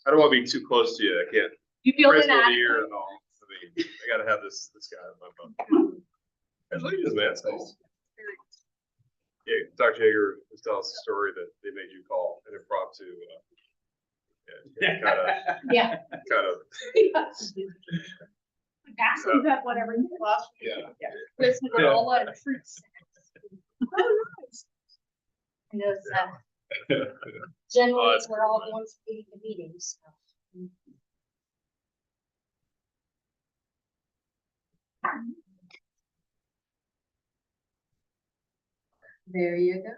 I don't want to be too close to you. I can't. You feel Crystal that? here and all. I mean, I gotta have this guy on my phone. Congratulations, man. It's nice. Yeah, Dr. Jaeger was telling us a story that they made you call an impromptu. Yeah. Kind of. Ask you that whatever you want. Yeah. With granola and fruit snacks. Oh, nice. And those, generally, we're all going to the meetings. So. There you go.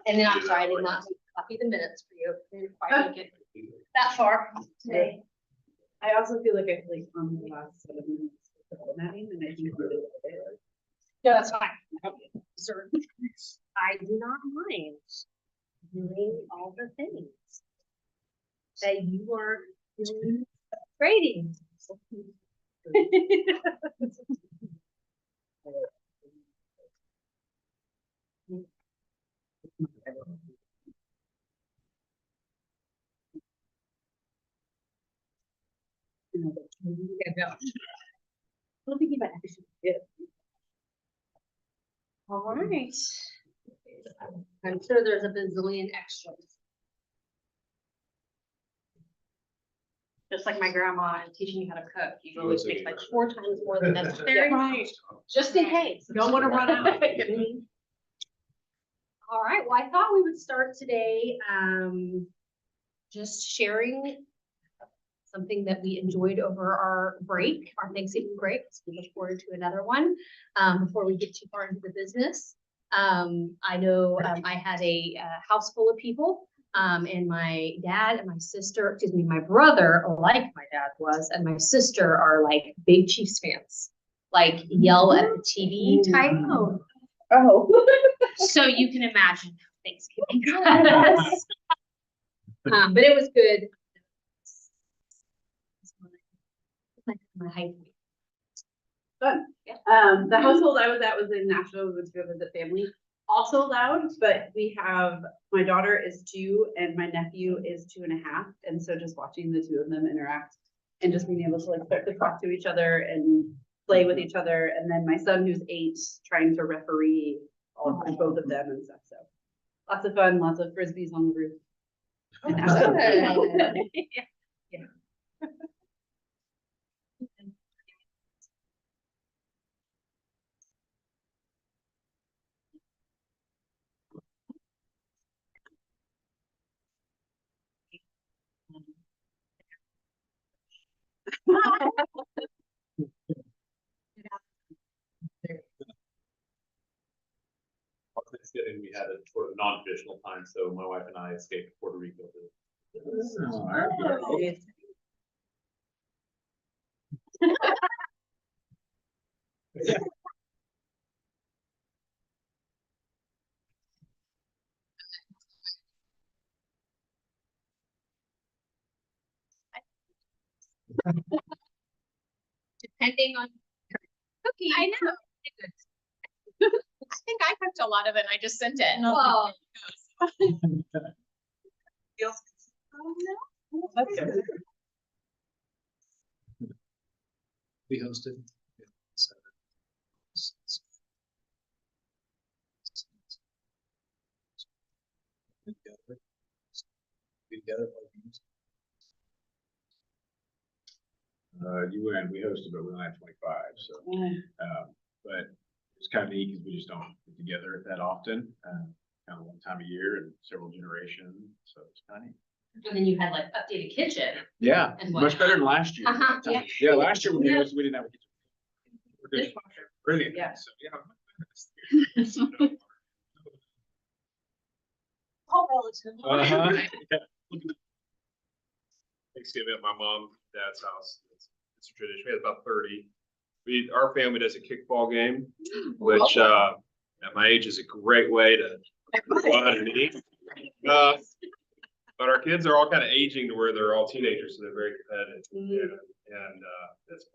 And then I'm sorry, I did not copy the minutes for you. I didn't quite make it that far today. I also feel like I clicked on the last set of minutes with the formatting, and I think we did it. No, that's fine. Sir, I do not mind doing all the things that you are doing grading. I'm thinking about it. All right. I'm sure there's a bazillion extras. Just like my grandma and teaching you how to cook, you always make like 4 times more than necessary. Right. Just in case. Don't want to run out. All right, well, I thought we would start today, just sharing something that we enjoyed over our break, our Thanksgiving break. So we look forward to another one, before we get too far into the business. I know, I had a house full of people, and my dad and my sister, excuse me, my brother, like my dad was, and my sister are like big Chiefs fans, like yell at the TV type. Oh. So you can imagine how Thanksgiving goes. But it was good. My height. Fun. Yeah. The household I was at was in Nashville. We went to go visit family. Also loud, but we have, my daughter is 2 and my nephew is 2.5. And so just watching the 2 of them interact and just being able to like start to talk to each other and play with each other. And then my son who's 8 trying to referee both of them and stuff. So lots of fun, lots of frisbees on the roof. Yeah. On Thanksgiving, we had a sort of non-traditional time, so my wife and I escaped to Puerto Rico. Depending on cookie. I know. I think I cooked a lot of it and I just sent it. Well, We hosted. You win. We hosted, but we only had 25. So, but it's kind of neat because we just don't get together that often. Kind of one time a year and several generations. So it's kind of neat. and then you had like updated kitchen. Yeah, And much better than last year. Yeah. Yeah, last year when we Yeah. hosted, we didn't have a kitchen. We're good. Brilliant. Yeah. So, yeah. All relative. Uh-huh. Thanksgiving at my mom, dad's house. It's a tradition. We had about 30. Our family does a kickball game, which at my age is a great way to go out and eat. But our kids are all kind of aging to where they're all teenagers, so they're very competitive. And that's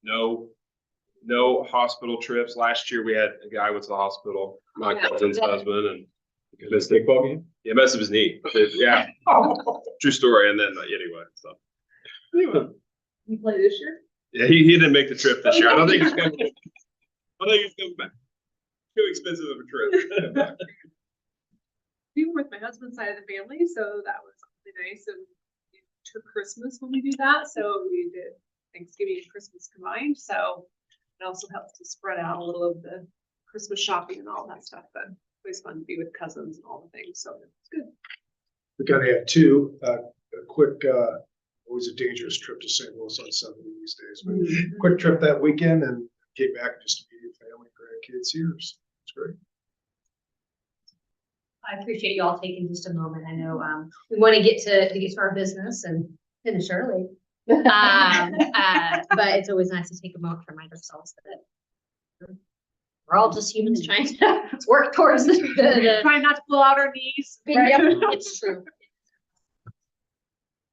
no hospital trips. Last year we had a guy went to the hospital, my cousin's husband, and Missed it. Kickball game? Yeah, messed up his knee. Yeah, true story. And then anyway, so You play this year? yeah, he didn't make the trip this year. I don't think he's coming. I don't think he's coming back. Too expensive of a trip. We were with my husband's side of the family, so that was really nice, and we took Christmas when we do that, so we did Thanksgiving and Christmas combined, so it also helps to spread out a little of the Christmas shopping and all that stuff, but always fun to be with cousins and all the things, so it's good. We kind of have two, a quick, always a dangerous trip to St. Louis on 70 these days, but quick trip that weekend and get back and just immediate family, grandkids here. So it's great. I appreciate you all taking just a moment. I know, we want to get to our business and finish early. But it's always nice to take a moment to remind ourselves that we're all just humans trying to work towards the Trying not to pull out our knees. Yep, it's true.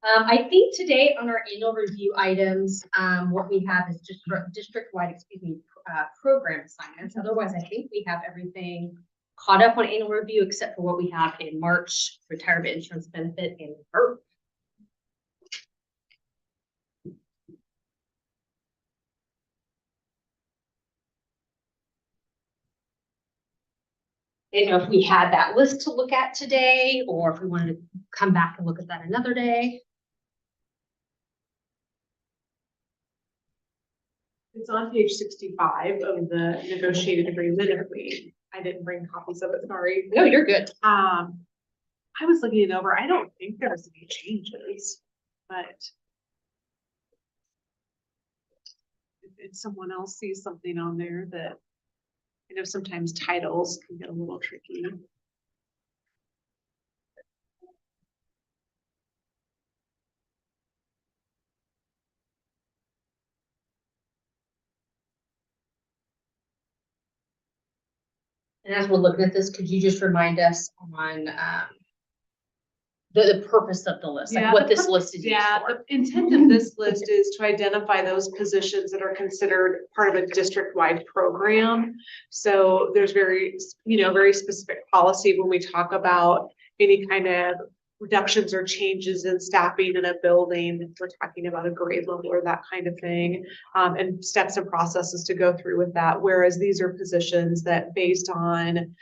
I think today on our annual review items, what we have is just district-wide, program assignments. Otherwise, I think we have everything caught up on annual review except for what we have in March, retirement insurance benefit and HERF. I didn't know if we had that list to look at today, or if we wanted to come back and look at that another day. It's on page 65 of the negotiated agreement. I didn't bring copies of it, sorry. No, you're good. I was looking it over. I don't think there was any changes, but if someone else sees something on there that, I know sometimes titles can get a little tricky. And as we're looking at this, could you just remind us on the purpose of the list, like Yeah, what the this list is used Yeah, for? the intent of this list is to identify those positions that are considered part of a district-wide program. So there's very specific policy when we talk about any kind of reductions or changes in staffing in a building. If we're talking about a grade level or that kind of thing, and steps and processes to go through with that. Whereas these are positions that, based on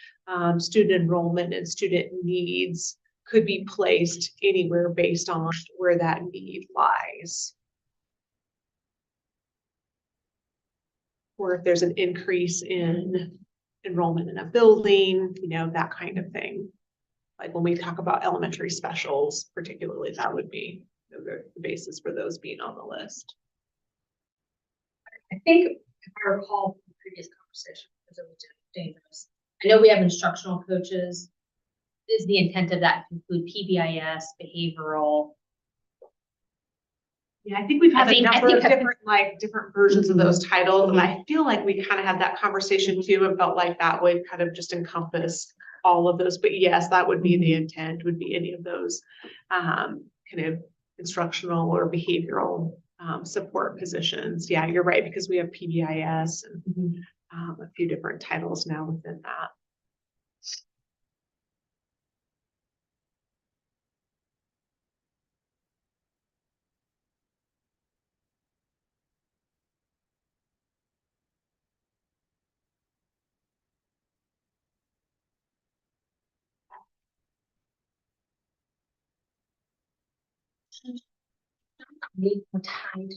student enrollment and student needs, could be placed anywhere based on where that need lies. Or if there's an increase in enrollment in a building, that kind of thing. Like when we talk about elementary specials, particularly, that would be the basis for those being on the list. I think if I recall from the previous conversation, because it was dangerous. I know we have instructional coaches. Is the intent of that to include PBIS, behavioral? Yeah, I think we've had I a think- number of different versions of those titles, and I feel like we kind of had that conversation too, and felt like that would kind of just encompass all of those. But yes, that would be the intent, would be any of those kind of instructional or behavioral support positions. Yeah, you're right, because we have PBIS and a few different titles now within that. Need more time.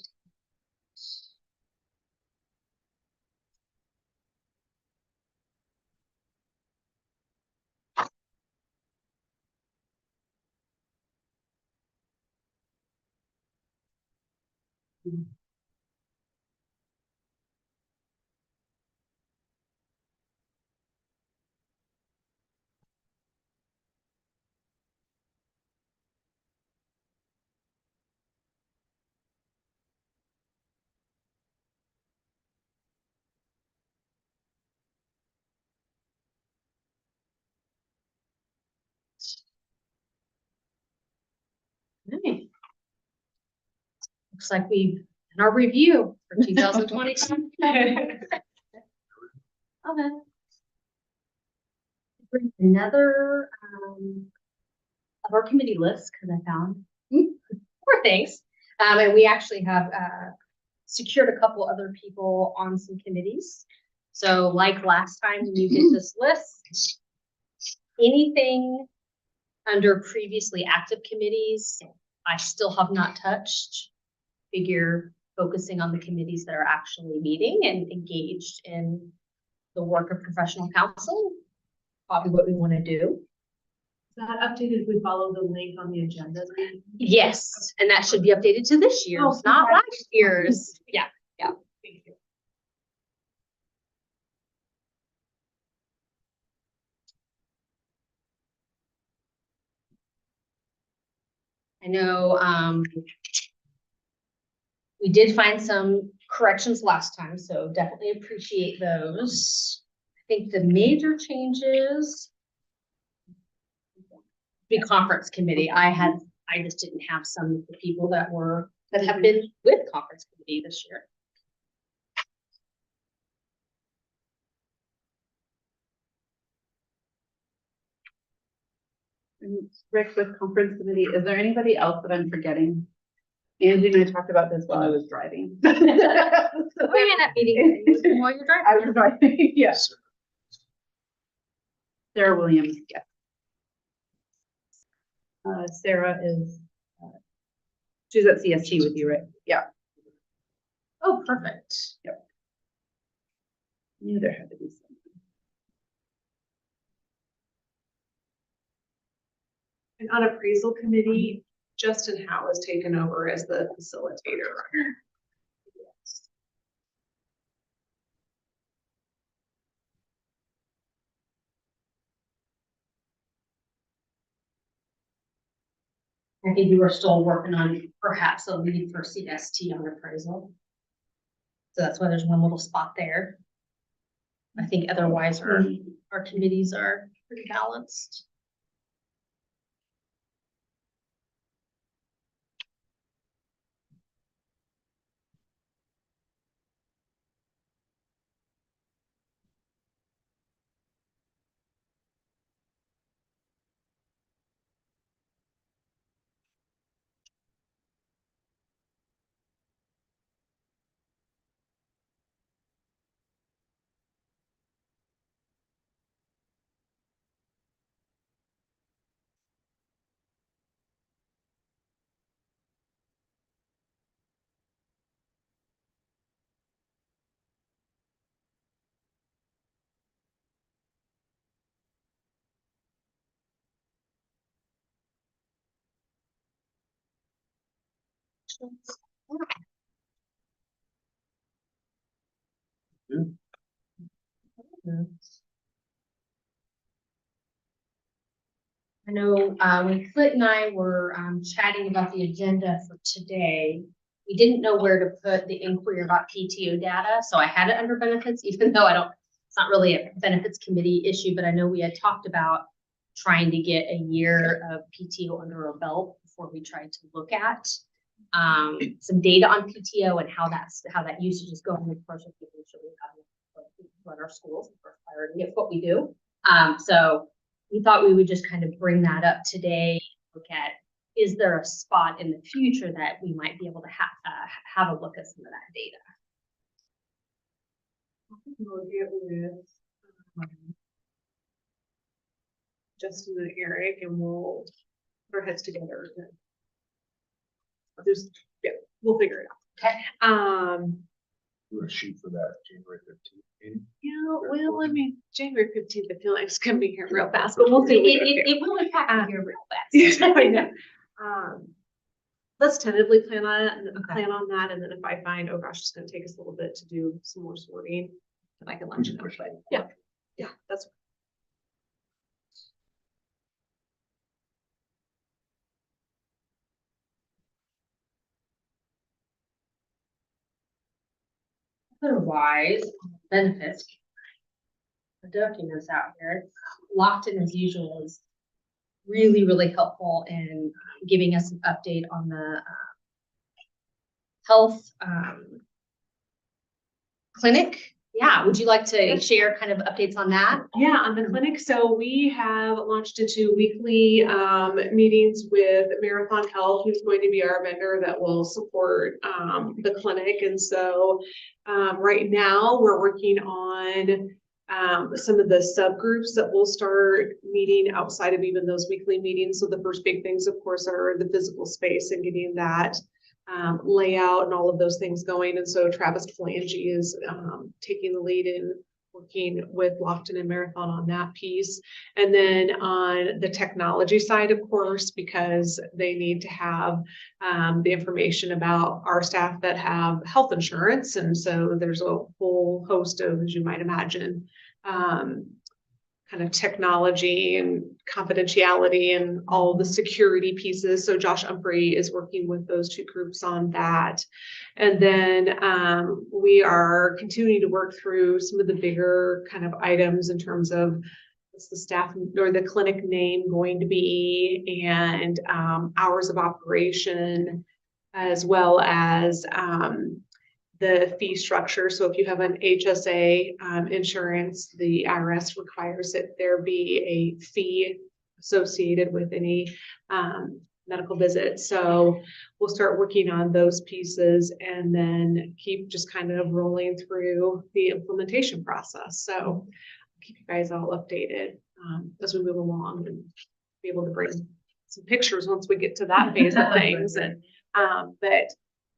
Okay. Looks like we've in our review for 2020. Okay. bring another, of our committee list, because I found more things. And we actually have, secured a couple other people on some committees. So like last time, when you get this list, anything under previously active committees, I still have not touched. Figure focusing on the committees that are actually meeting and engaged in the work of professional counsel, probably what we want to do. Is that updated if we follow the link on the agenda? Yes, and that should be updated to this year's, Oh, not okay. last year's. Yeah. Thank you. I know, we did find some corrections last time, so definitely appreciate those. I think the major changes. The conference committee, I just didn't have some of the people that have been with conference committee this year. And Rick, with conference committee, is there anybody else that I'm forgetting? Angie and I talked about this while I was driving. We had that meeting while you're I driving. was driving, yes. Sarah Williams, yes. Sarah is, she's at CST with you, right? Yeah. Oh, perfect. Knew there had to be something. And on appraisal committee, Justin Howe has taken over as the facilitator. I think we were still working on perhaps a lead for CST on appraisal. So that's why there's one little spot there. I think otherwise our committees are pretty balanced. I know when Clint and I were chatting about the agenda for today, we didn't know where to put the inquiry about PTO data. So I had it under benefits, even though it's not really a benefits committee issue, but I know we had talked about trying to get a year of PTO under our belt before we tried to look at some data on PTO and how that usage is going. Of course, making sure we run our schools, first priority of what we do. So we thought we would just kind of bring that up today, look at, is there a spot in the future that we might be able to have a look at some of that data? We'll get with Justin and Eric, and we'll put our heads together. We'll figure it out. Okay. We're gonna shoot for that January 15th. Yeah, well, I mean, January 15th, I feel like it's gonna be here real fast, but we'll see. It will impact here real fast. I know. Let's tentatively plan on it and Okay. plan on that, and then if I find, oh gosh, it's gonna take us a little bit to do some more sorting, then I can let you know, but yeah, that's. Otherwise, benefits. The documents out here, Lockton as usual is really, really helpful in giving us an update on the health clinic yeah, would you like to share kind of updates on that? Yeah, on the clinic, so we have launched into weekly meetings with Marathon Health, who's going to be our vendor that will support the clinic. And so right now, we're working on some of the subgroups that will start meeting outside of even those weekly meetings. So the first big things, of course, are the physical space and getting that layout and all of those things going. And so Travis Flange is taking the lead in working with Lofton and Marathon on that piece. And then on the technology side, of course, because they need to have the information about our staff that have health insurance. And so there's a whole host of, as you might imagine, kind of technology and confidentiality and all the security pieces. So Josh Umphrey is working with those two groups on that. And then we are continuing to work through some of the bigger kind of items in terms of what's the staff or the clinic name going to be, and hours of operation, as well as the fee structure. So if you have an HSA insurance, the IRS requires that there be a fee associated with any medical visit. So we'll start working on those pieces and then keep just kind of rolling through the implementation process. So I'll keep you guys all updated as we move along and be able to bring some pictures once we get to that phase of things. And but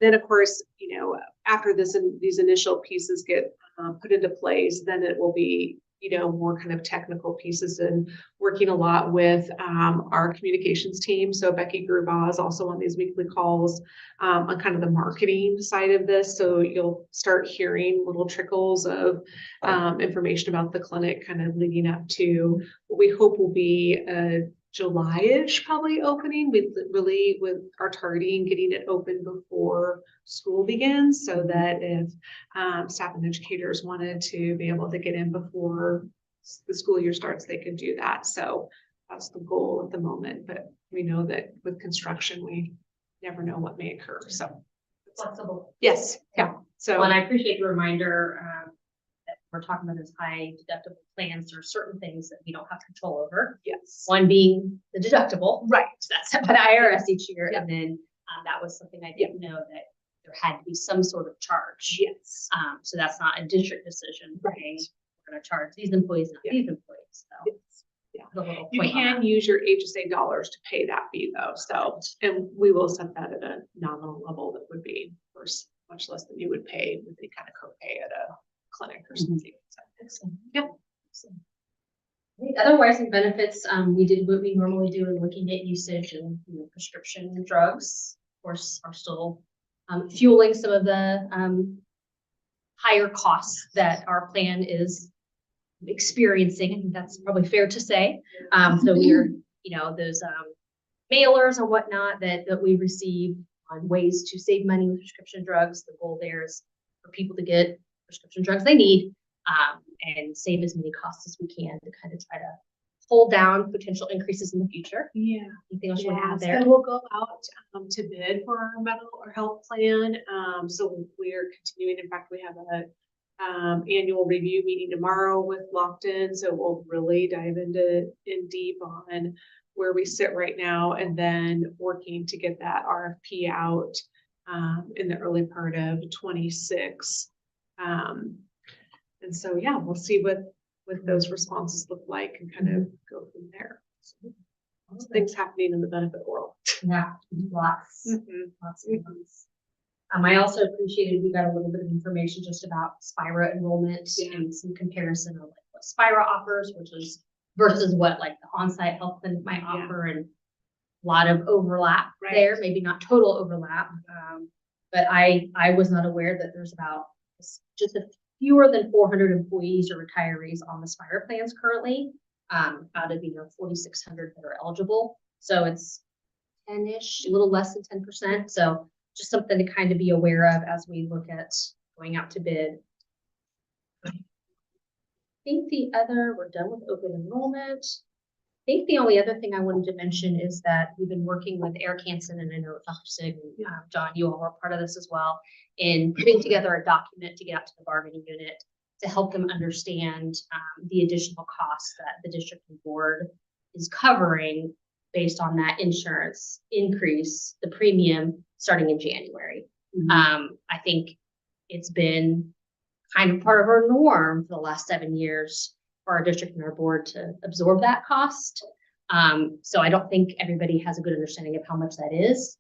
then, of course, you know, after this and these initial pieces get put into place, then it will be, you know, more kind of technical pieces and working a lot with our communications team. So Becky Grubaugh is also on these weekly calls on kind of the marketing side of this. So you'll start hearing little trickles of information about the clinic kind of leading up to what we hope will be a July-ish probably opening. We really with our targeting getting it open before school begins, so that if staff and educators wanted to be able to get in before the school year starts, they could do that. So that's the goal at the moment, but we know that with construction, we never know what may occur. So Flexible. yes, yeah. So Well, and I appreciate the reminder that we're talking about those high deductible plans. There are certain things that we don't have control over. yes, One being the deductible. right. That's set by the IRS each year. Yeah. And then that was something I didn't know, that there had to be some sort of charge. Yes. So that's not a district decision. Right. Okay, we're gonna charge these employees, not Yeah. these employees. So Yes. Yeah. put a little You point on can that. use your HSA dollars to pay that fee though. So, and we will set that at a nominal level that would be, of course, much less than you would pay with any kind of copay at a clinic or something. So, Excellent. Yeah. Excellent. Great. Otherwise, in benefits, we did what we normally do in looking at usage, and prescription drugs, of course, are still fueling some of the higher costs that our plan is experiencing. I think that's probably fair to say. So we're, those mailers and whatnot that we receive on ways to save money with prescription drugs. The goal there is for people to get prescription drugs they need, and save as many costs as we can to kind of try to hold down potential increases in the future. yeah. Anything else you want to Yeah, add there? so we'll go out to bid for our medical or health plan. So we're continuing. In fact, we have a annual review meeting tomorrow with Lofton. So we'll really dive in deep on where we sit right now, and then working to get that RFP out in the early part of 26. And so, yeah, we'll see what those responses look like and kind of go from there. So, lots of things happening in the benefit world. Yeah, lots. Mhm. Lots of things. I also appreciated we got a little bit of information just about Spira enrollment and some comparison of like what Spira offers, which is versus what like the on-site health clinic might Yeah. offer, and a lot of overlap Right. there, maybe not total overlap. But I was not aware that there's about just a fewer than 400 employees or retirees on the Spira plans currently, out of 4,600 that are eligible. So it's 10-ish, a little less than 10%. So just something to kind of be aware of as we look at going out to bid. I think we're done with open enrollment. I think the only other thing I wanted to mention is that we've been working with Eric Hansen, and I know Dr. Sig and John, you all were part of this as well, in putting together a document to get out to the bargaining unit to help them understand the additional costs that the district and board is covering based on that insurance increase, the premium starting in January. I think it's been kind of part of our norm for the last 7 years for our district and our board to absorb that cost. So I don't think everybody has a good understanding of how much that is.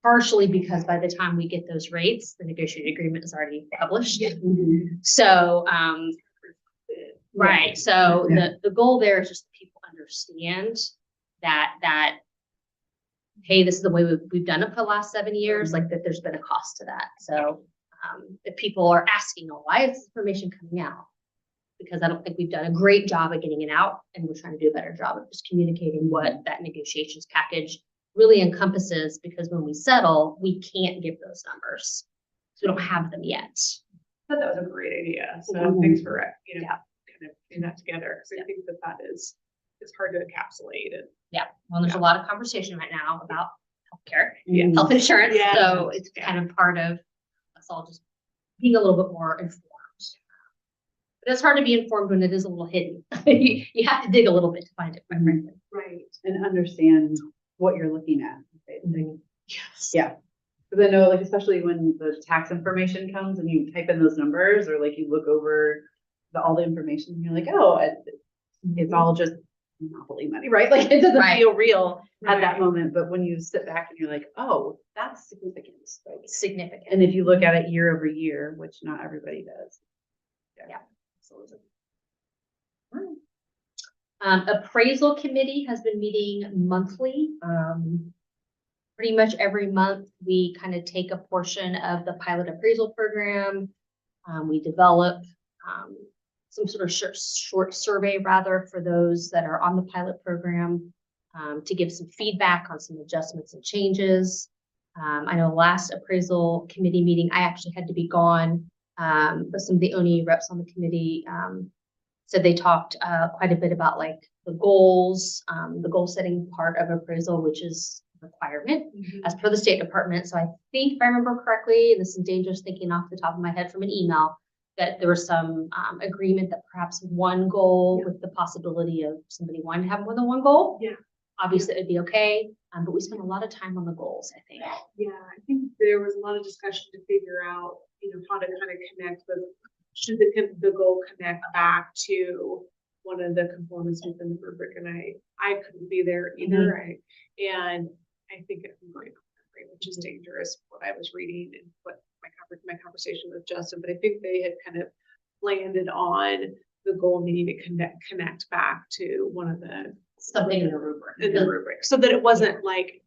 Partially because by the time we get those rates, the negotiated agreement is already published. So, right, so the goal there is just that people understand that, hey, this is the way we've done it for the last 7 years, like that there's been a cost to that. So if people are asking, oh, why is this information coming out? Because I don't think we've done a great job of getting it out, and we're trying to do a better job of just communicating what that negotiations package really encompasses, because when we settle, we can't give those numbers. So we don't have them yet. I thought that was a great idea. So thanks for, kind of putting that together. Cause I think that is, it's hard to encapsulate and. Yeah, well, there's a lot of conversation right now about healthcare, Yeah. health insurance, Yeah. so it's kind of part of us all just being a little bit more informed. But it's hard to be informed when it is a little hidden. You have to dig a little bit to find it, quite frankly. Right. And understand what you're looking at. Yes. Yeah. Because I know, like, especially when the tax information comes and you type in those numbers, or like you look over all the information and you're like, oh, it's all just monopoly money, right? Like it doesn't Right. feel real at that Right. moment. But when you sit back and you're like, oh, that's significant. Like, Significant. and if you look at it year over year, which not everybody does. Yeah. Appraisal committee has been meeting monthly. Pretty much every month, we kind of take a portion of the pilot appraisal program. We develop some sort of short survey rather for those that are on the pilot program to give some feedback on some adjustments and changes. I know last appraisal committee meeting, I actually had to be gone, but some of the ONE reps on the committee said they talked quite a bit about like the goals, the goal setting part of appraisal, which is a requirement as per the State Department. So I think if I remember correctly, this is dangerous thinking off the top of my head from an email, that there was some agreement that perhaps one goal with the possibility of somebody wanting to have more than one goal. Yeah. Obviously, it'd be okay, but we spent a lot of time on the goals, I think. Yeah, I think there was a lot of discussion to figure out, how to kind of connect should the goal connect back to one of the components within the rubric, and I couldn't be there either. And I think I'm going off memory, which is dangerous, what I was reading and what my conversation with Justin, but I think they had kind of landed on the goal needing to connect back to one of the Something in the rubric. in the rubric, so that it wasn't like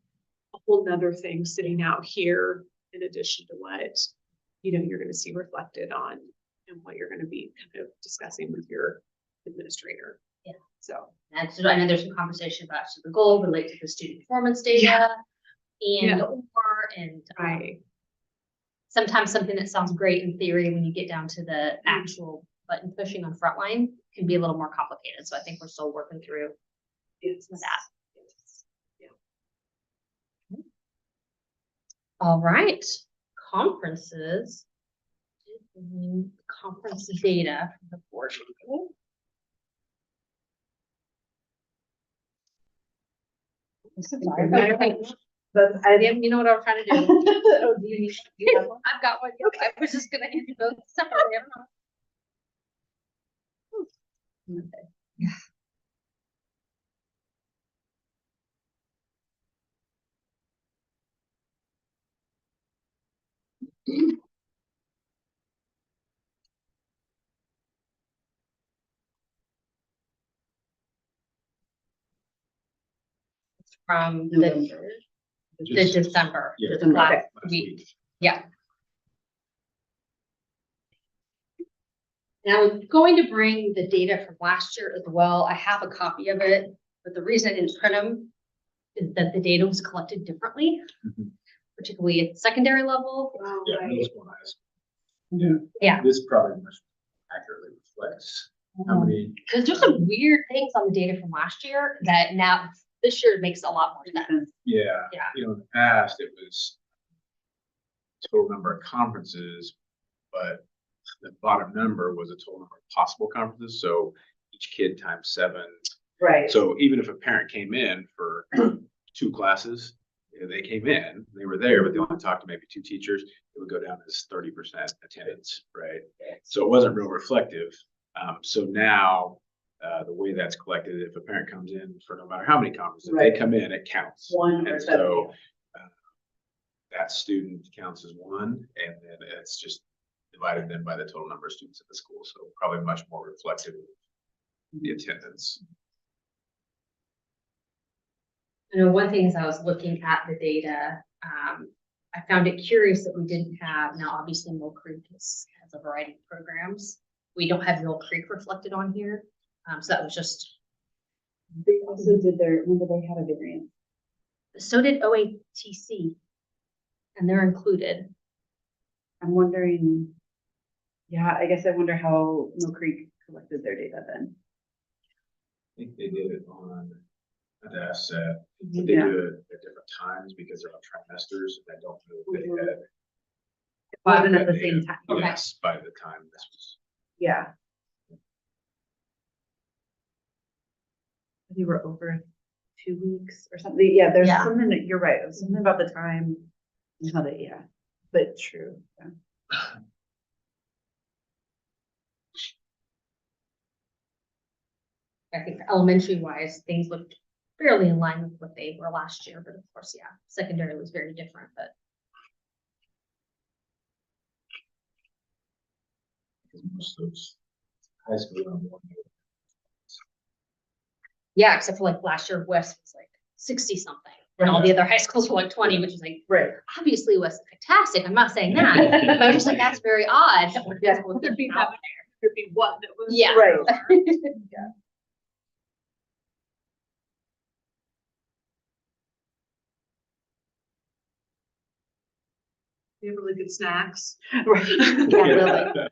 a whole nother thing sitting out here in addition to what, you're gonna see reflected on and what you're gonna be kind of discussing with your administrator. Yeah. So. And so I know there's some conversation about should the goal relate to the student performance data and Right. sometimes something that sounds great in theory when you get down to the actual button pushing on frontline can be a little more complicated. So I think we're still working through some of that. Yeah. All right, conferences. Conference data from the board. Sorry. But I didn't, you know what I'm trying to do? Oh, do you have one? I've got one. I was just gonna hand you both separately. I don't know. Okay. From the December. Yeah. the last Okay. week. Yeah. And I was going to bring the data from last year as well. I have a copy of it, but the reason I didn't print them is that the data was collected differently, particularly at secondary level. Oh, Yeah, right. middle school and high school. Yeah. This probably much accurately reflects how many. Because there's some weird things on the data from last year that now this year makes a lot more sense. Yeah. Yeah. In the past, it was total number of conferences, but the bottom number was a total number of possible conferences, so each kid times 7. Right. So even if a parent came in for 2 classes, they came in, they were there, but they only talked to maybe 2 teachers, it would go down as 30% attendance, right? So it wasn't real reflective. So now, the way that's collected, if a parent comes in for no matter how many conferences, if they Right. come in, it counts. One or And seven. so, that student counts as one, and then it's just divided then by the total number of students at the school. So probably much more reflective of the attendance. You know, one thing is I was looking at the data, I found it curious that we didn't have, now obviously Mill Creek has a variety of programs. We don't have Mill Creek reflected on here, so that was just, They also did remember they had a variance. so did OATC. And they're included. I'm wondering, yeah, I guess I wonder how Mill Creek collected their data then. I think they did it on the asset, but they Yeah. do it at different times because they're on trimesters, and I don't know if they Mhm. had. It wasn't at that the same data, time. Okay. Yes, by the time this was. Yeah. They were over 2 weeks or something. Yeah, there's Yeah. something that you're right. It was something about the time and how they, yeah, but true. Yeah. I think elementary wise, things looked fairly in line with what they were last year, but of course, yeah, secondary was very different, but. Because most of those high school. Yeah, except for like last year, West was like 60 something, and all the other high schools were like 20, which is like, Right. obviously West is fantastic, I'm not saying that, but I was just like, that's very odd. Yeah. Could be that, could be one that was. Yeah. Right. They have really good snacks. Right. Yeah, really.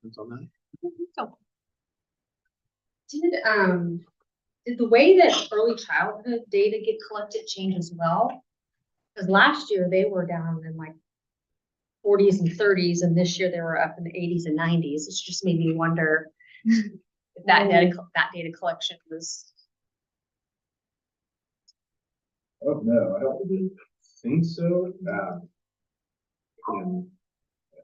It's on that. Did the way that early childhood data get collected change as well? Because last year they were down in like 40s and 30s, and this year they were up in the 80s and 90s. It's just made me wonder if that data collection was. Oh, no, I don't think so. And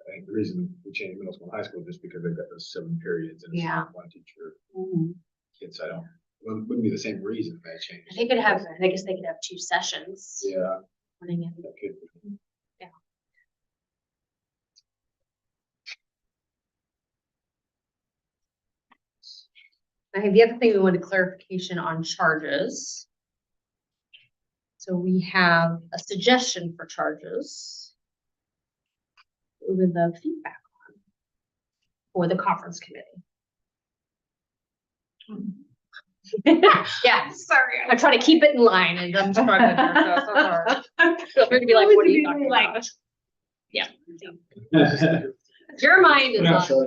I think the reason we changed middle school and high school is just because they've got those 7 periods and it's Yeah. not one teacher. Mhm. Kids, wouldn't be the same reason they changed. They could have, I guess they could have 2 sessions. Yeah, Running in. that could be. I think the other thing we wanted clarification on charges. So we have a suggestion for charges. With the feedback on. For the conference committee. Yeah, Sorry. I'm trying to keep it in line and I'm struggling here, so it's so hard. Feel free to be like, what are you talking about? Yeah. Your mind is on.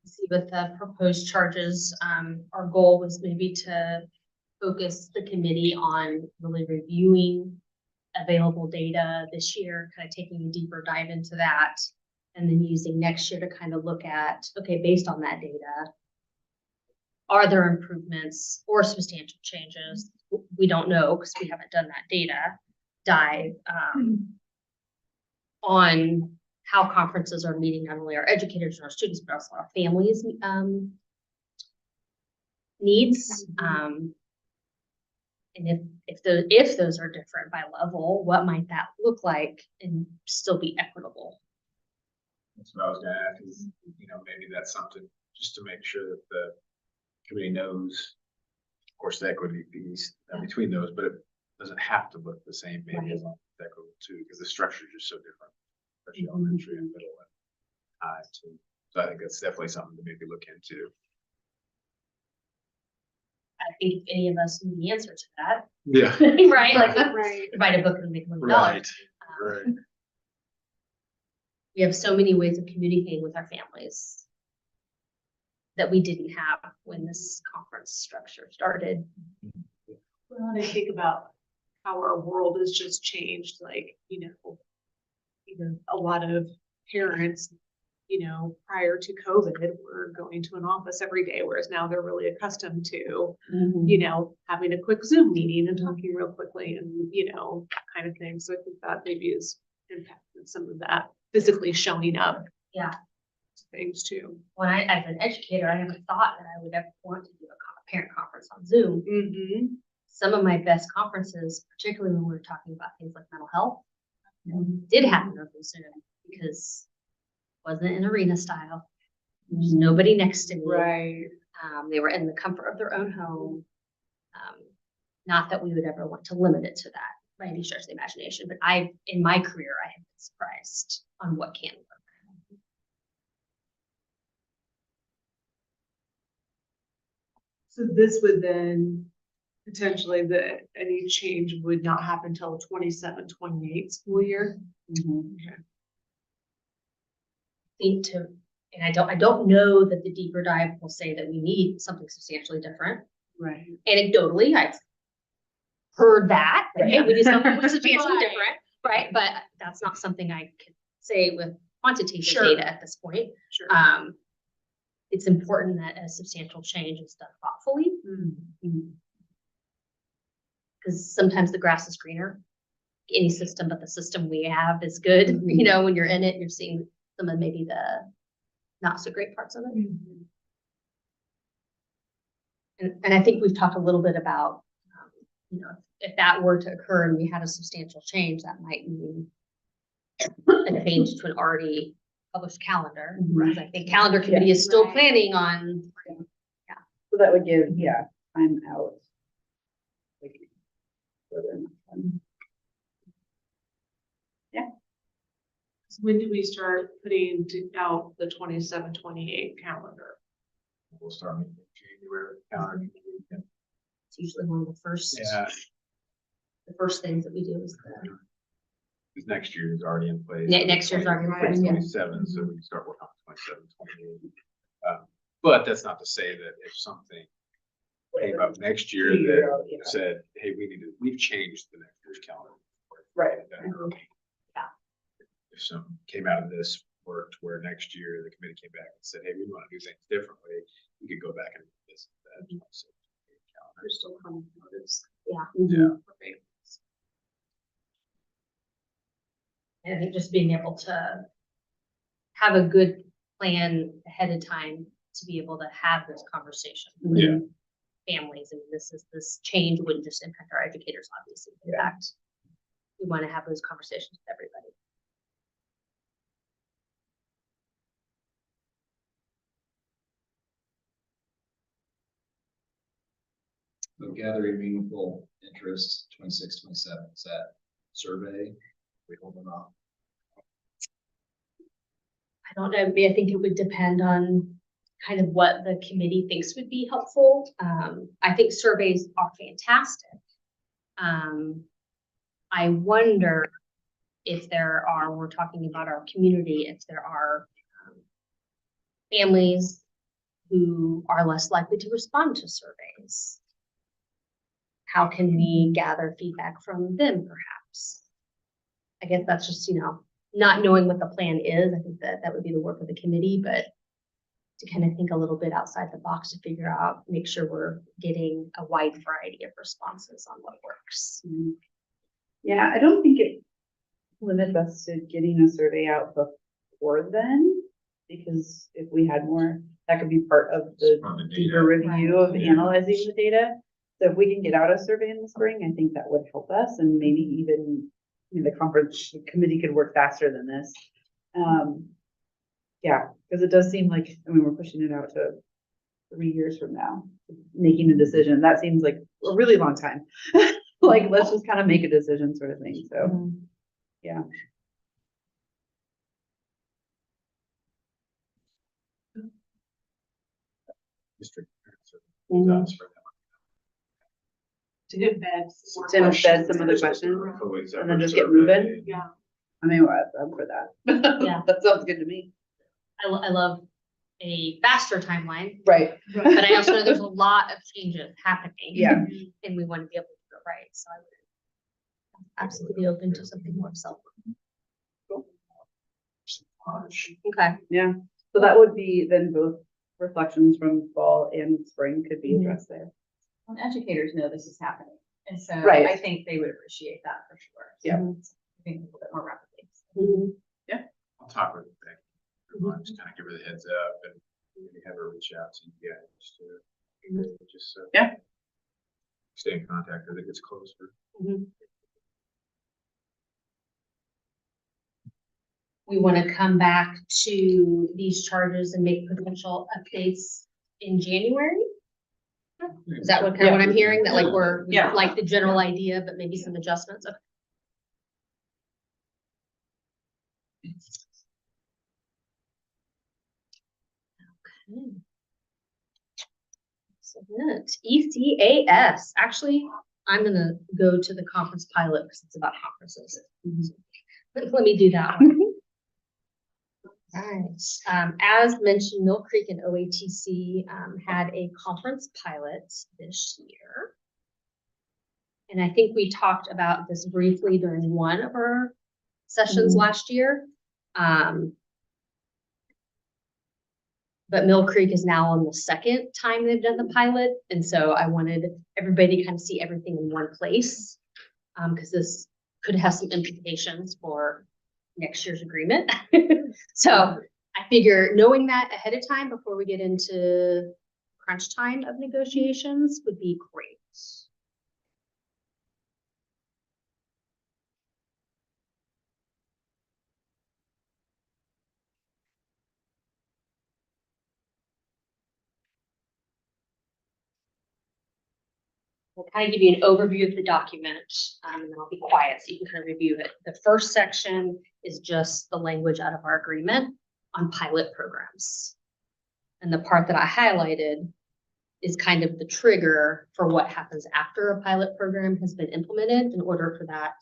See, with the proposed charges, our goal was maybe to focus the committee on really reviewing available data this year, kind of taking a deeper dive into that. And then using next year to kind of look at, okay, based on that data, are there improvements or substantial changes? We don't know because we haven't done that data dive on how conferences are meeting not only our educators and our students, but also our families' needs. And if those are different by level, what might that look like and still be equitable? That's what I was gonna ask is, maybe that's something just to make sure that the committee knows, of course, the equity piece between those, but it doesn't have to look the same maybe as long as it's equitable too, because the structure is just so different, especially elementary and middle and high too. So I think that's definitely something to maybe look into. I think if any of us knew the answer to that, Yeah. right? Like, Right. write a book and make $1 million. Right. Right. We have so many ways of communicating with our families that we didn't have when this conference structure started. Well, and I think about how our world has just changed, like, a lot of parents, prior to COVID, were going to an office every day, whereas now they're really accustomed to, having a quick Zoom meeting and talking real quickly and, that kind of thing. So I think that maybe is impacted some of that physically showing up. Yeah. Things too. When as an educator, I never thought that I would ever want to do a parent conference on Zoom. Mm-hmm. Some of my best conferences, particularly when we were talking about things like mental health, did happen over Zoom because it wasn't an arena style. There's nobody next to me. Right. They were in the comfort of their own home. Not that we would ever want to limit it to that by any stretch of the imagination, but in my career, I have been surprised on what can work. So this would then potentially any change would not happen until 27-28 school year. And I don't know that the deeper dive will say that we need something substantially different. Right. Anecdotally, I've heard that, hey, we need something substantially Right. different, right? But that's not something I can say with quantitative Sure. data at this point. Sure. It's important that a substantial change is done thoughtfully, because sometimes the grass is greener. Any system, but the system we have is good. When you're in it, you're seeing some of maybe the not so great parts of it. And I think we've talked a little bit about, if that were to occur and we had a substantial change, that might mean a change to an already published calendar. Because I think calendar committee is still Right. planning on. So that would give, time out. Like, further enough time. So when do we start putting out the 27-28 calendar? We'll start meeting in January. Calendar. It's usually one of the first, Yeah, the first things that we do is because next year is already in place. Next year's already in place, yeah. 27, so we can start working on 27, 28. But that's not to say that if something came up next year that said, hey, we've changed the next year's calendar. Right. Yeah. If something came out of this worked where next year the committee came back and said, hey, we want to do things differently, we could go back and revisit that. There's still coming notice. Yeah. Yeah. And I think just being able to have a good plan ahead of time to be able to have those conversations with Yeah. families. And this change wouldn't just impact our educators, obviously. In fact, we want to have those conversations with everybody. So gathering meaningful interest, 26, 27, is that survey? We hold them off. I don't know, I think it would depend on kind of what the committee thinks would be helpful. I think surveys are fantastic. I wonder if there are, we're talking about our community, if there are families who are less likely to respond to surveys? How can we gather feedback from them perhaps? I guess that's just, not knowing what the plan is. I think that would be the work of the committee, but to kind of think a little bit outside the box to figure out, make sure we're getting a wide variety of responses on what works. Yeah, I don't think it limits us to getting a survey out before then. Because if we had more, that could be part of the Part of the deeper data. review of Yeah. analyzing the data. So if we can get out a survey in the spring, I think that would help us and maybe even the conference committee could work faster than this. Yeah, because it does seem like, we're pushing it out to 3 years from now, making a decision. That seems like a really long time. Like, let's just kind of make a decision sort of thing. So, yeah. District. Mhm. That's for To embed. some more To embed questions. some other questions. them. Totally And then separate just get survey. moving? Yeah. I mean, I'm for that. Yeah. That sounds good to me. I love a faster timeline, Right. but I also know there's a lot of changes happening. Yeah. And we want to be able to do it right, so I would absolutely be open to something more self. Okay. Yeah, so that would be then both reflections from fall and spring could be addressed there. And educators know this is happening, and so Right. I think they would appreciate that for sure. So Yeah. I think a little bit more rapidly. I'll talk with Becky. Just kind of give her the heads up and maybe have her reach out to you guys to just Yeah. stay in contact as it gets closer. We want to come back to these charges and make potential updates in January? Is that what I'm hearing? That like we Yeah. like the general idea, but maybe some adjustments? Okay. Excellent. ECAS. Actually, I'm gonna go to the conference pilot because it's about conferences. Let me do that one. Alright, as mentioned, Mill Creek and OATC had a conference pilot this year. And I think we talked about this briefly during one of our sessions last year. But Mill Creek is now on the second time they've done the pilot, and so I wanted everybody to kind of see everything in one place. Because this could have some implications for next year's agreement. So I figure knowing that ahead of time before we get into crunch time of negotiations would be great. I'll kind of give you an overview of the document, and then I'll be quiet so you can kind of review it. The first section is just the language out of our agreement on pilot programs. And the part that I highlighted is kind of the trigger for what happens after a pilot program has been implemented in order for that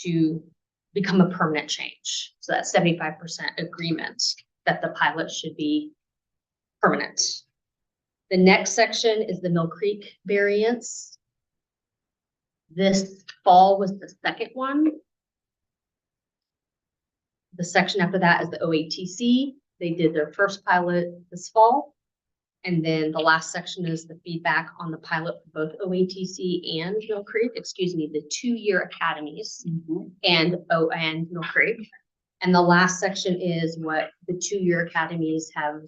to become a permanent change. So that 75% agreement that the pilot should be permanent. The next section is the Mill Creek variance. This fall was the second one. The section after that is the OATC. They did their first pilot this fall. And then the last section is the feedback on the pilot for both OATC and Mill Creek, the 2-year academies and Mill Creek. And the last section is what the 2-year academies have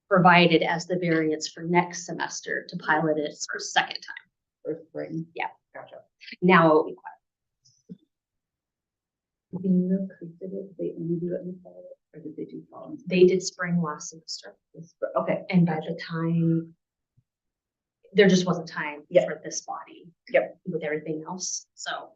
provided as the variance for next semester to pilot it for a second time. For spring. Yeah. Gotcha. Now it will be quiet. Mill Creek, did they only do it in the fall, or did they do fall? They did spring last semester. Okay. And by the time, there just wasn't time Yeah. for this body. Yep. With everything else, so.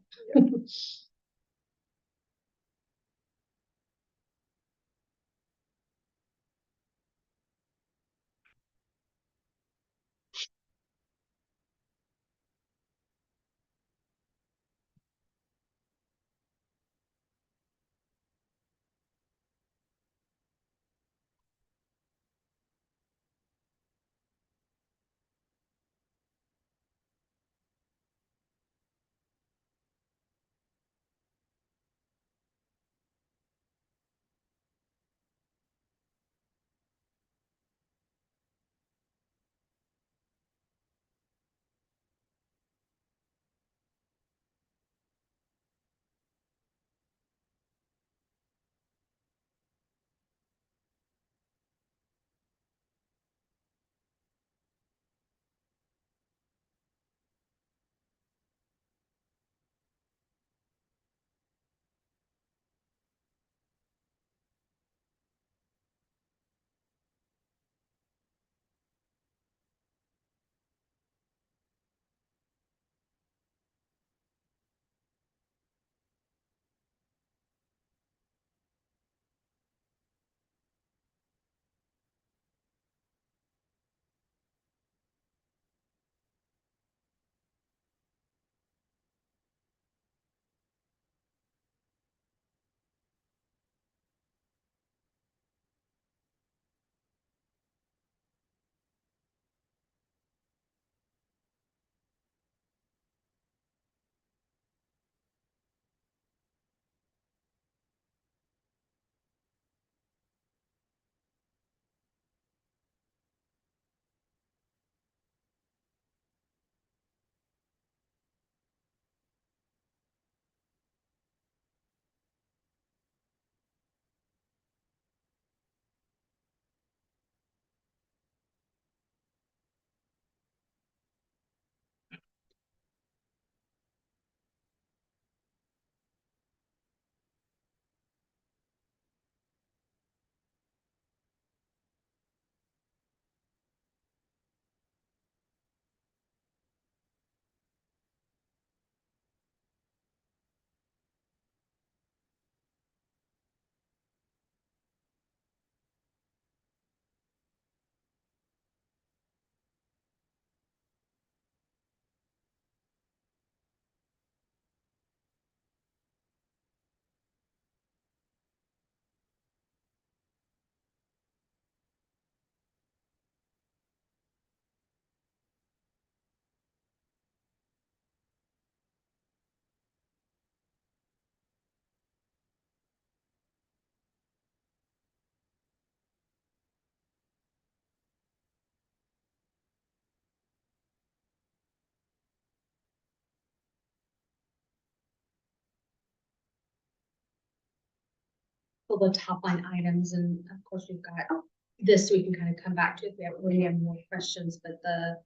for the top line items, and of course, we've got this we can kind of come back to if we when we have more questions, but the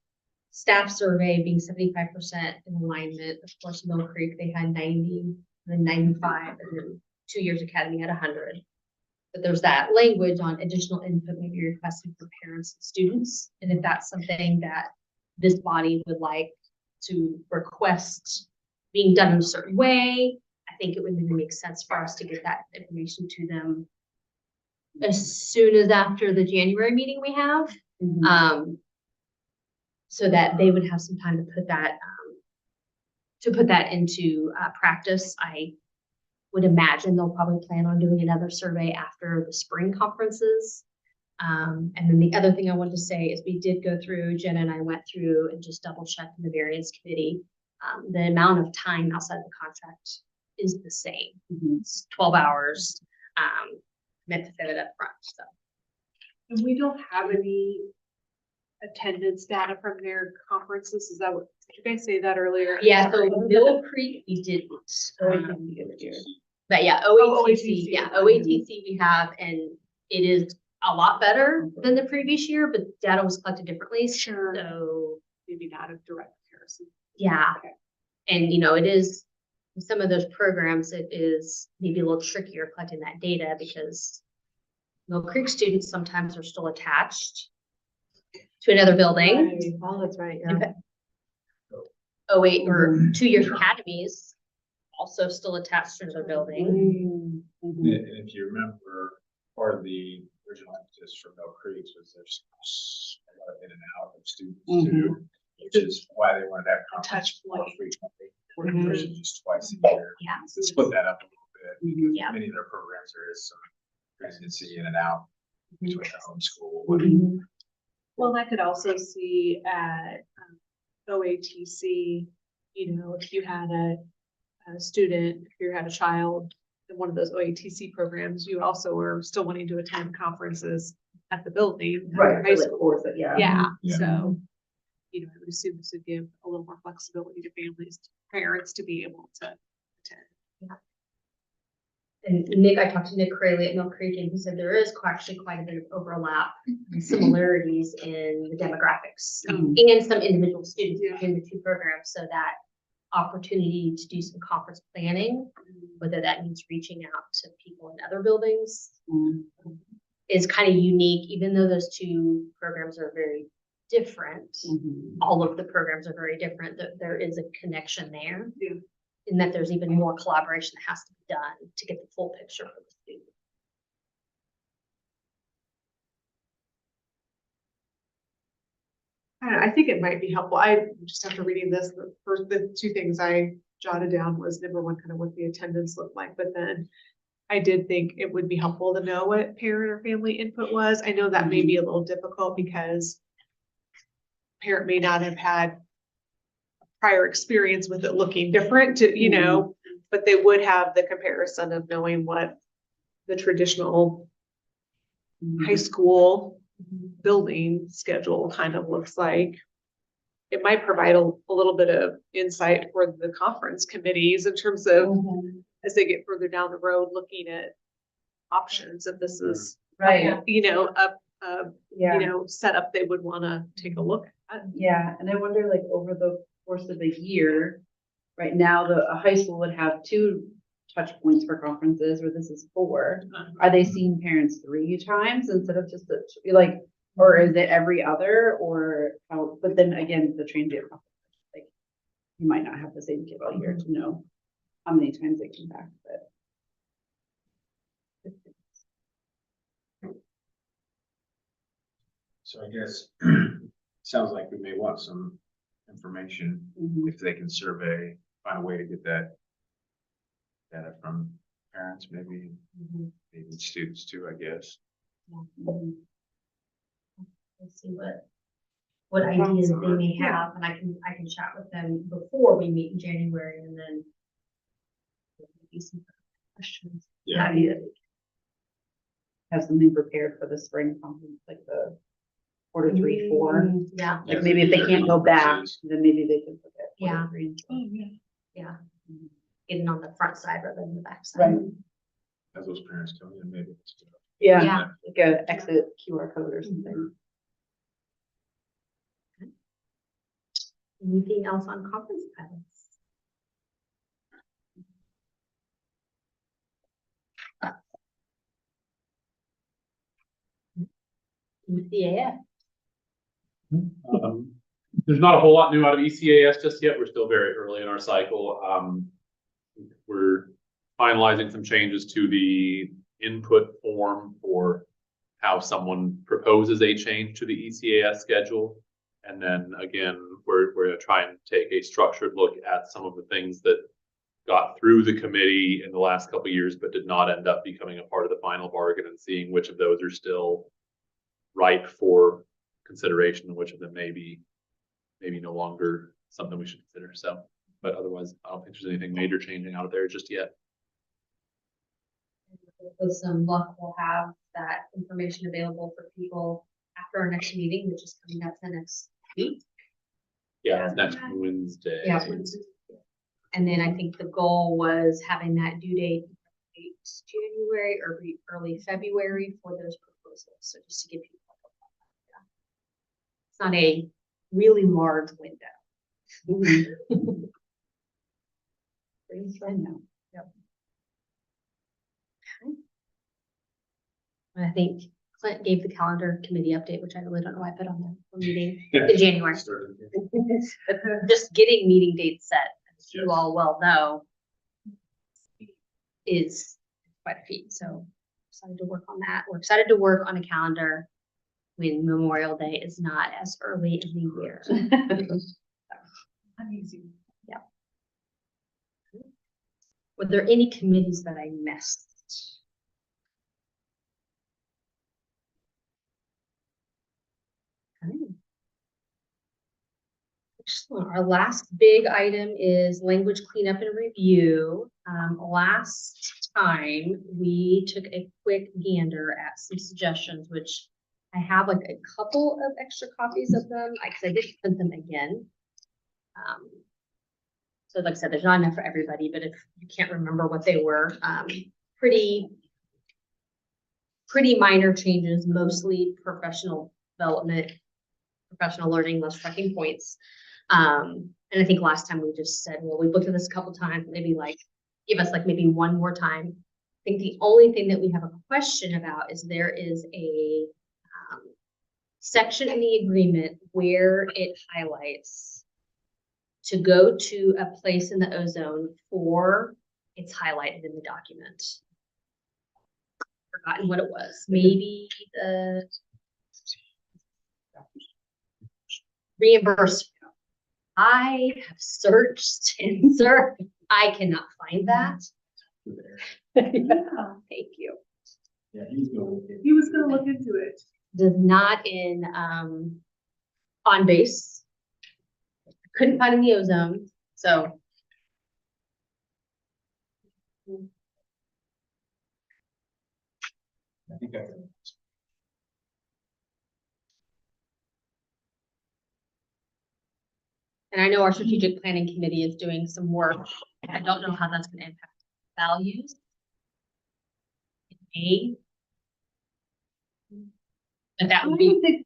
staff survey being 75% in alignment, of course, Mill Creek, they had 90, then 95, and then 2 Years Academy had 100. But there's that language on additional input maybe requested for parents and students, and if that's something that this body would like to request being done in a certain way, I think it would maybe make sense for us to get that information to them as soon as after the January meeting we have, so that they would have some time to put that into practice. I would imagine they'll probably plan on doing another survey after the spring conferences. And then the other thing I wanted to say is we did go through, Jenna and I went through and just double checked in the variance committee. The amount of time outside of the contract is the same. It's 12 hours, meant to fit it up front, so. And we don't have any attendance data from their conferences. Is that what, did you guys say that earlier? Yeah, so Mill Creek, we didn't. But yeah, OATC, yeah, OATC we have, and it is a lot better than the previous year, but data was collected differently. Sure. So, Maybe not a direct comparison. yeah. Okay. And you know, it is, some of those programs, it is maybe a little trickier collecting that data because Mill Creek students sometimes are still attached to another building. Oh, that's right, yeah. 08 or 2 Years Academies also still attached to another building. And if you remember, part of the original impetus for Mill Creek was there's a lot of in and out of students too, which is why they wanted to have conference more frequently versus just twice a year. Yeah. To split that up a little bit, because Yeah. many of their programs, there is some residency in and out between the homeschool. Well, I could also see at OATC, you know, if you had a student, if you had a child in one of those OATC programs, you also were still wanting to attend conferences at the building. at Right, High for the school. course, yeah. Yeah, Yeah. so, you know, I would assume this would give a little more flexibility to families, parents to be able to attend. And Nick, I talked to Nick Crayley at Mill Creek, and he said there is actually quite a bit of overlap and similarities in the demographics and some individual students between the two programs. So that opportunity to do some conference planning, whether that means reaching out to people in other buildings, is kind of unique, even though those two programs are very different. All of the programs are very different. There is a connection there. Yeah. And that there's even more collaboration that has to be done to get the full picture for the student. I think it might be helpful. I just after reading this, the two things I jotted down was number one, kind of what the attendance looked like, but then I did think it would be helpful to know what parent or family input was. I know that may be a little difficult because parent may not have had prior experience with it looking different to, you know, but they would have the comparison of knowing what the traditional high school building schedule kind of looks like. It might provide a little bit of insight for the conference committees in terms of as they get further down the road, looking at options, if this is, Right, you know, yeah. you know, setup they would want to take a look at. Yeah, and I wonder, like, over the course of a year, right now, a high school would have 2 touch points for conferences, where this is 4. Are they seeing parents 3 times instead of just like, or is it every other, or how, but then again, the transient, like, you might not have the same kid all year to know how many times they come back, but. So I guess, sounds like we may want some information, if they can survey, find a way to get that data from parents, maybe students too, I guess. Let's see what ideas they may Yeah. have, and I can chat with them before we meet in January, and then maybe some questions. Yeah. Have something prepared for the spring conference, like the quarter 3, 4. Yeah, Like maybe if they can't go back, Conferences. then maybe they can look at. Yeah. quarter 3 and 4. yeah. Getting on the front side rather than the back side. Right. As those parents come in, maybe. Yeah. Like a exit QR code or something. Anything else on conference pilots? ECAF. There's not a whole lot new out of ECAS just yet. We're still very early in our cycle. We're finalizing some changes to the input form for how someone proposes a change to the ECAS schedule. And then again, we're gonna try and take a structured look at some of the things that got through the committee in the last couple of years, but did not end up becoming a part of the final bargain, and seeing which of those are still ripe for consideration and which of them maybe no longer something we should consider. So, but otherwise, I don't think there's anything major changing out there just yet. With some luck, we'll have that information available for people after our next meeting, which is coming up the next week. Yeah, it's next Wednesday. Yeah. And then I think the goal was having that due date late January or early February for those proposals. So just to give people. It's not a really large window. I think Clint gave the calendar committee update, which I really don't know why I put on there for meeting in January. Just getting meeting dates set, as you all well know, is quite a feat. So excited to work on that. We're excited to work on a calendar when Memorial Day is not as early in the year. Amazing. Yeah. Were there any committees that I missed? Okay. Excellent. Our last big item is language cleanup and review. Last time we took a quick gander at some suggestions, which I have like a couple of extra copies of them because I did print them again. So like I said, there's not enough for everybody, but if you can't remember what they were, pretty minor changes, mostly professional development, professional learning, less tracking points. And I think last time we just said, well, we looked at this a couple times, maybe like give us like maybe one more time. I think the only thing that we have a question about is there is a section in the agreement where it highlights to go to a place in the ozone for it's highlighted in the document. Forgotten what it was. Maybe the reimbursement. I have searched and searched. I cannot find that. Thank you. Yeah, he's going. He was gonna look into it. Does not in on base. Couldn't find in the ozone. So I think I. and I know our strategic planning committee is doing some work. I don't know how that's gonna impact values. It may. But that would be.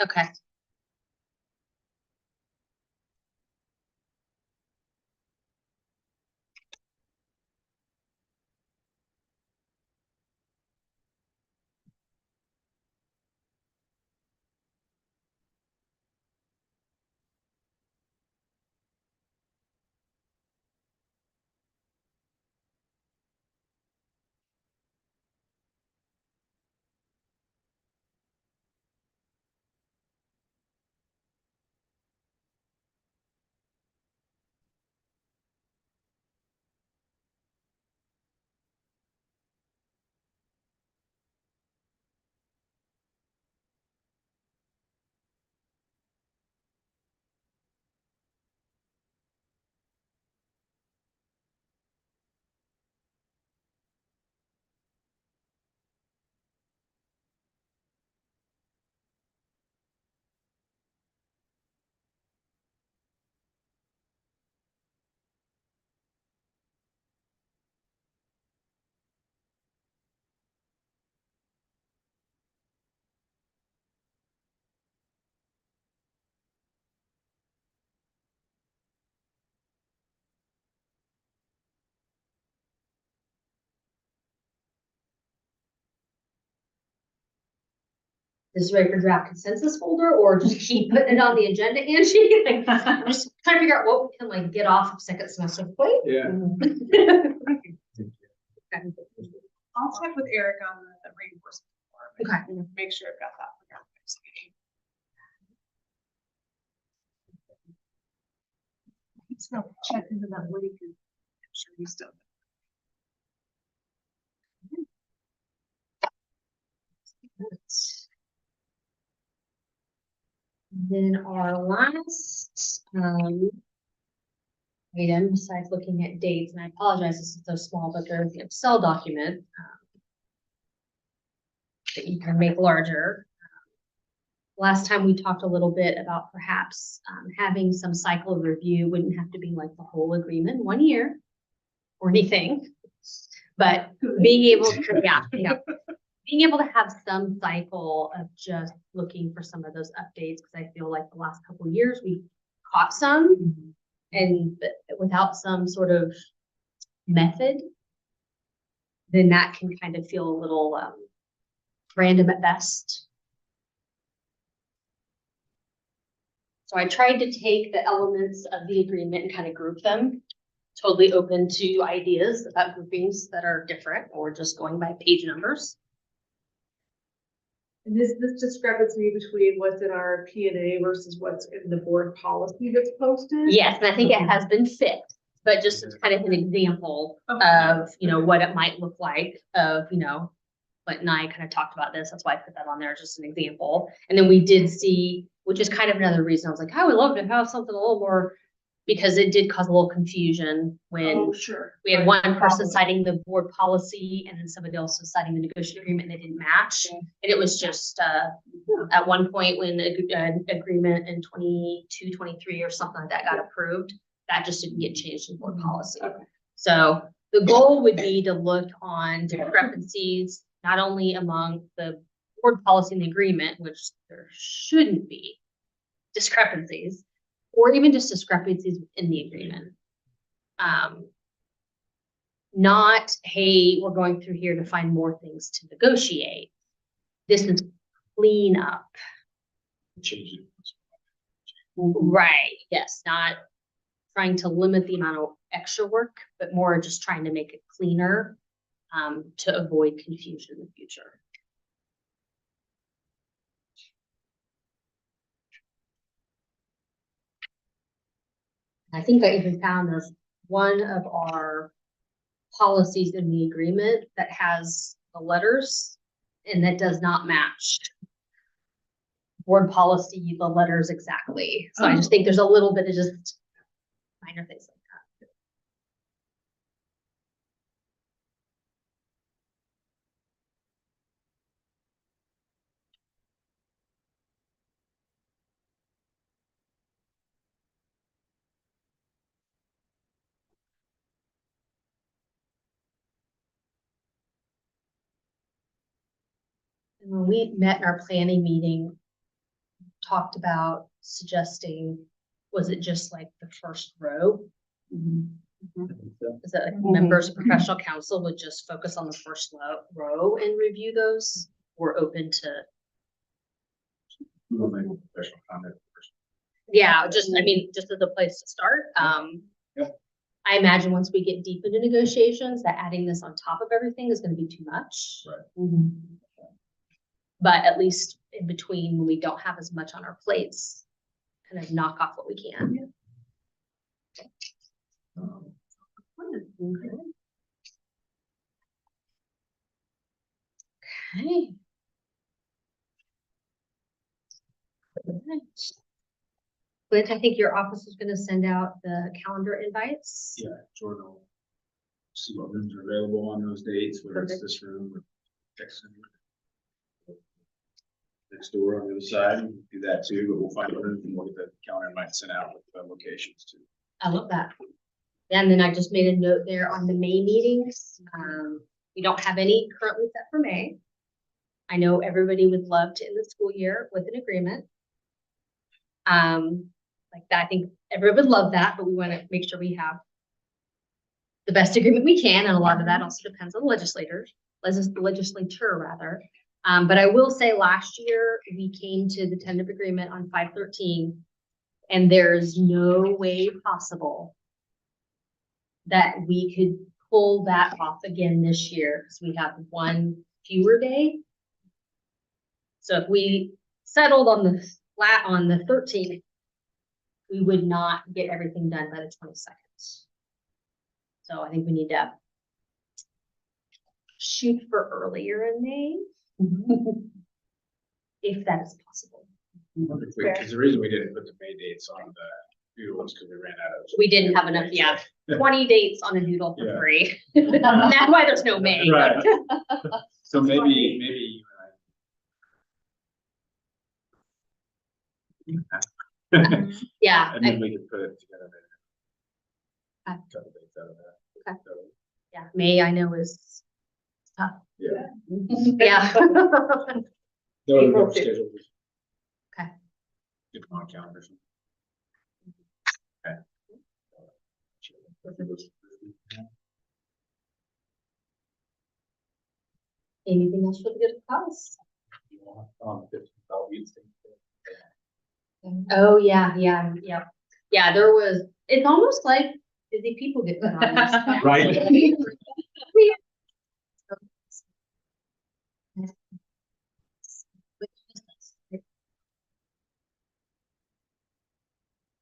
Okay. this ready for draft consensus folder or just keep putting it on the agenda, Angie? Like, I'm just trying to figure out what we can like get off of second semester plate. Yeah. I'll check with Eric on the reinforcement form. Okay. And make sure I've got that for our next meeting. So check into that link and I'm sure he's done. Then our last, item, besides looking at dates, and I apologize, this is so small, but there's the Excel document, that you can make larger. Last time we talked a little bit about perhaps, having some cycle of review, wouldn't have to be like the whole agreement in 1 year or anything. But being able to, yeah. Being able to have some cycle of just looking for some of those updates, because I feel like the last couple of years we caught some, and without some sort of method, then that can kind of feel a little random at best. So I tried to take the elements of the agreement and kind of group them. Totally open to ideas about groupings that are different or just going by page numbers. And this discrepancy between what's in our P and A versus what's in the board policy that's posted? Yes, and I think it has been fixed, but just as kind of an example of, you know, what it might look like of, you know, Clint and I kind of talked about this. That's why I put that on there, just an example. And then we did see, which is kind of another reason I was like, I would love to have something a little more, because it did cause a little confusion when Oh, sure. we had one person citing the board policy and then somebody else was citing the negotiated agreement and they didn't match. And it was just, at one point when an agreement in 22, 23 or something like that got approved, that just didn't get changed in board policy. So the goal would be to look on discrepancies, not only among the board policy and the agreement, which there shouldn't be discrepancies, or even just discrepancies within the agreement. Not, hey, we're going through here to find more things to negotiate. This is clean up. Change it. Right, yes, not trying to limit the amount of extra work, but more just trying to make it cleaner, to avoid confusion in the future. I think I even found there's one of our policies in the agreement that has the letters and that does not match board policy, the letters exactly. So I just think there's a little bit of just minor things like that. And when we met in our planning meeting, talked about suggesting, was it just like the first row? Is that like members of professional council would just focus on the first row and review those, or open to? We'll make a professional comment first. Yeah, just, I mean, just as a place to start. Yeah. I imagine once we get deep into negotiations, that adding this on top of everything is gonna be too much. Right. But at least in between, when we don't have as much on our plates, kind of knock off what we can. Okay. Clint, I think your office is gonna send out the calendar invites. Yeah, Jordan will see what rooms are available on those dates, whether it's Perfect. this room or next room. Next door on the other side, we can do that too, but we'll find a room and we'll get the calendar invite sent out with the locations too. I love that. And then I just made a note there on the May meetings. We don't have any currently set for May. I know everybody would love to end the school year with an agreement. Like that, I think everyone would love that, but we want to make sure we have the best agreement we can, and a lot of that also depends on the legislature rather. But I will say last year, we came to the tentative agreement on 513. And there's no way possible that we could pull that off again this year, because we have one fewer day. So if we settled on the flat on the 13th, we would not get everything done by the 22nd. So I think we need to shoot for earlier in May, if that is possible. Because the reason we didn't put the May dates on the doodle was because we ran out of. We didn't have enough, yeah, 20 dates on a doodle for Yeah. free. That's why there's no May. Right. So maybe you and I. Yeah, And then we could put it together. Okay. Couple dates out of that. Okay. yeah, May I know is tough. Yeah. Yeah. No, we April don't fifth. schedule this. Okay. Get them on calendar. Okay. Anything else for the good of the cause? On the 15th, I'll be in St. Oh, yeah. Yeah, there was, it's almost like busy people get put on this. Right.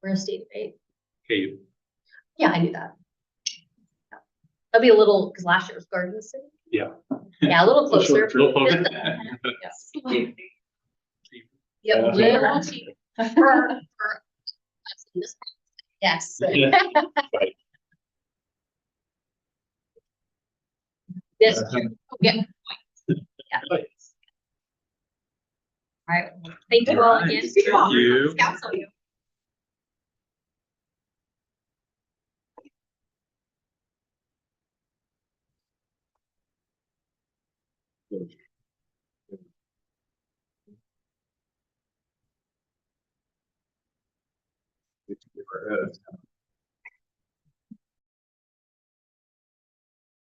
We're a state, right? Okay, Yeah, I knew that. That'll be a little, because last year was Garden City. Yeah. Yeah, a little closer. little closer. Yes. Yep. Yeah. little cheap. For us in this- Yes. Right. This, yeah. Yeah. All right, well, thank you all again. Thank you. Scouts on you. We're ahead of time.